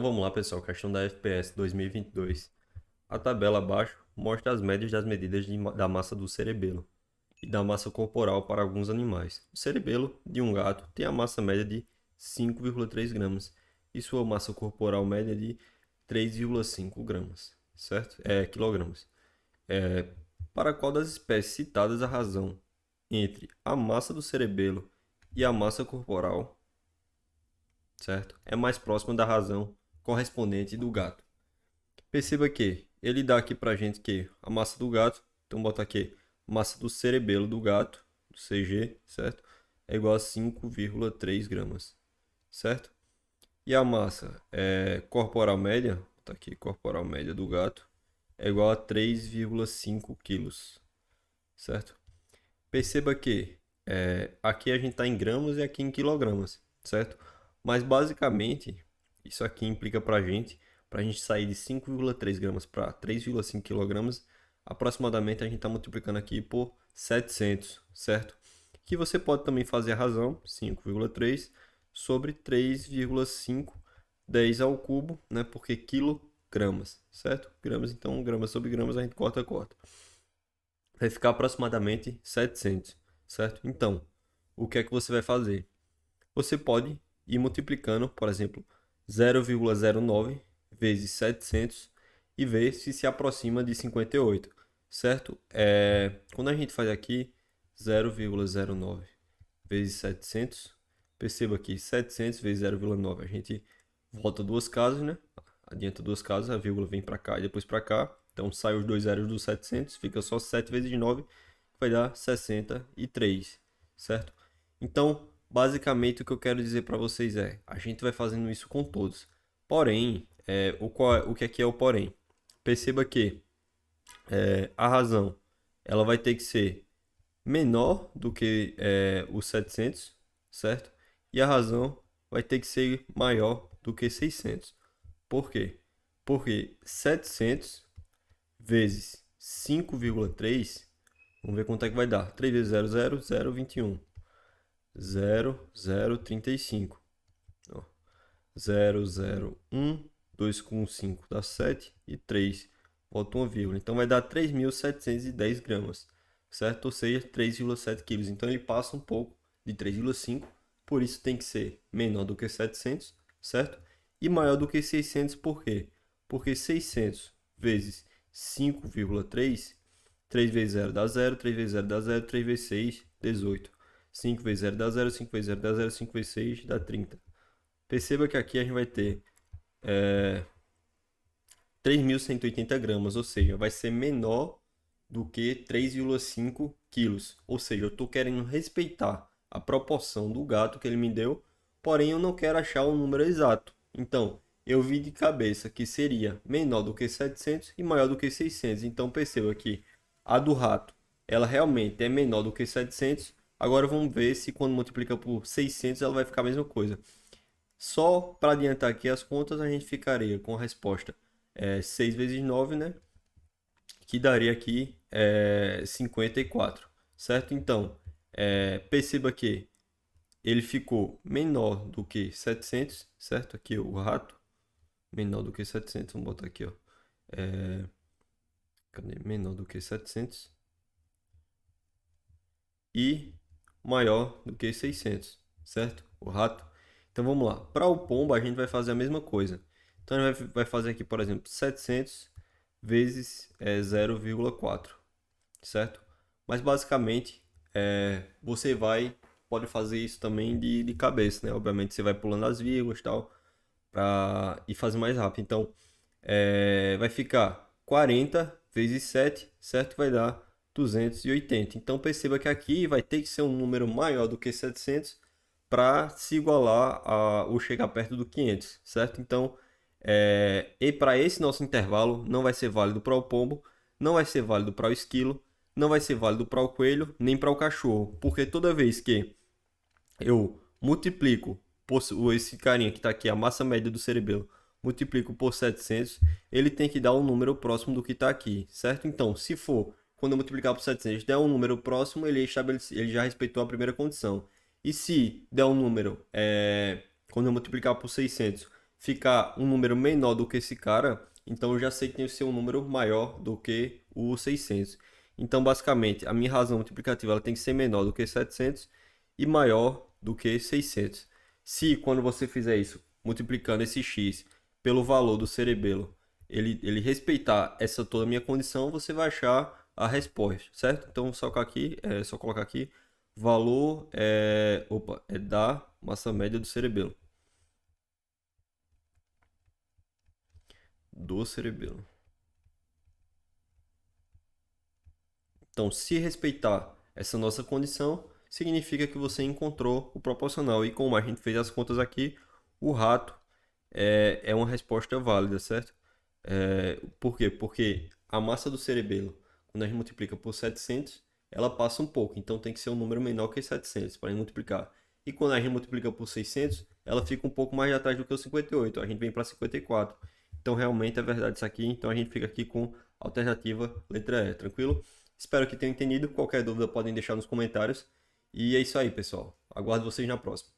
vamos lá, pessoal, questão da FPS 2022. A tabela abaixo mostra as médias das medidas da massa do cerebelo e da massa corporal para alguns animais. O cerebelo de um gato tem a massa média de 5,3 gramas e sua massa corporal média de 3,5 gramas, certo? Quilogramas. Para qual das espécies citadas a razão entre a massa do cerebelo e a massa corporal, certo? É mais próxima da razão correspondente do gato. Perceba que ele dá aqui pra gente que a massa do gato, então bota aqui, massa do cerebelo do gato, do CG, certo? É igual a 5,3 gramas, certo? E a massa corporal média, tá aqui, corporal média do gato, é igual a 3,5 quilos, certo? Perceba que aqui a gente está em gramas e aqui em quilogramas, certo? Mas basicamente, isso aqui implica para a gente sair de 5,3 gramas para 3,5 quilogramas, aproximadamente a gente está multiplicando aqui por 700, certo? Que você pode também fazer a razão, 5,3 sobre 3,5, 10 ao cubo, né? Porque quilogramas, certo? Gramas, então gramas sobre gramas a gente corta. Vai ficar aproximadamente 700, certo? Então, o que é que você vai fazer? Você pode ir multiplicando, por exemplo, 0,09 vezes 700 e ver se aproxima de 58, certo? Quando a gente faz aqui 0,09 vezes 700, perceba que 700 vezes 0,9, a gente volta duas casas, né? Adianta duas casas, a vírgula vem para cá e depois para cá. Então sai os dois zeros dos 700, fica só 7 vezes 9, que vai dar 63, certo? Então, basicamente o que eu quero dizer para vocês a gente vai fazendo isso com todos. Porém, o que aqui é o porém? Perceba que a razão ela vai ter que ser menor do que os 700, certo? E a razão vai ter que ser maior do que 600. Por quê? Porque 700 vezes 5,3, vamos ver quanto é que vai dar. 3 vezes 0, 0, 0, 21. 0, 0, 35. Ó, 0, 0, 1, 2 com 5 dá 7 e 3. Volta uma vírgula. Então vai dar 3.710 gramas, certo? Ou seja, 3,7 quilos. Então ele passa um pouco de 3,5, por isso tem que ser menor do que 700, certo? E maior do que 600, por quê? Porque 600 vezes 5,3, 3 vezes 0 dá 0, 3 vezes 0 dá 0, 3 vezes 6, 18. 5 vezes 0 dá 0, 5 vezes 0 dá 0, 5 vezes 6 dá 30. Perceba que aqui a gente vai ter 3.180 gramas, ou seja, vai ser menor do que 3,5 quilos. Ou seja, eu estou querendo respeitar a proporção do gato que ele me deu, porém eu não quero achar o número exato. Então, eu vi de cabeça que seria menor do que 700 e maior do que 600. Então, perceba que a do rato, ela realmente é menor do que 700. Agora vamos ver se quando multiplica por 600 ela vai ficar a mesma coisa. Só para adiantar aqui as contas, a gente ficaria com a resposta 6 vezes 9, né? Que daria aqui 54, certo? Então, perceba que ele ficou menor do que 700, certo? Aqui o rato, menor do que 700, vamos botar aqui, ó. Cadê? Menor do que 700 e maior do que 600, certo? O rato. Então vamos lá. Para o pombo a gente vai fazer a mesma coisa. Então a gente vai fazer aqui, por exemplo, 700 vezes 0,4, certo? Mas basicamente você pode fazer isso também de cabeça, né? Obviamente você vai pulando as vírgulas e tal, para ir fazer mais rápido. Então vai ficar 40 vezes 7, certo? Vai dar 280. Então perceba que aqui vai ter que ser um número maior do que 700 para se igualar ou chegar perto do 500, certo? Então, e para esse nosso intervalo não vai ser válido para o pombo, não vai ser válido para o esquilo, não vai ser válido para o coelho, nem para o cachorro, porque toda vez que eu multiplico esse carinha que está aqui, a massa média do cerebelo, multiplico por 700, ele tem que dar um número próximo do que está aqui, certo? Então, se for, quando eu multiplicar por 700, der um número próximo, ele já respeitou a primeira condição. E se der um número, quando eu multiplicar por 600, ficar um número menor do que esse cara, então eu já sei que tem que ser um número maior do que o 600. Então, basicamente, a minha razão multiplicativa ela tem que ser menor do que 700 e maior do que 600. Se, quando você fizer isso, multiplicando esse x pelo valor do cerebelo, ele respeitar essa toda a minha condição, você vai achar a resposta, certo? Então, só colocar aqui, valor é da massa média do cerebelo. Do cerebelo. Então, se respeitar essa nossa condição, significa que você encontrou o proporcional. E como a gente fez as contas aqui, o rato é uma resposta válida, certo? Por quê? Porque a massa do cerebelo, quando a gente multiplica por 700, ela passa um pouco. Então tem que ser um número menor que 700 para a gente multiplicar. E quando a gente multiplica por 600, ela fica um pouco mais atrás do que o 58. A gente vem para 54. Então realmente é verdade isso aqui. Então a gente fica aqui com a alternativa letra E, tranquilo? Espero que tenham entendido. Qualquer dúvida podem deixar nos comentários. E é isso aí, pessoal. Aguardo vocês na próxima.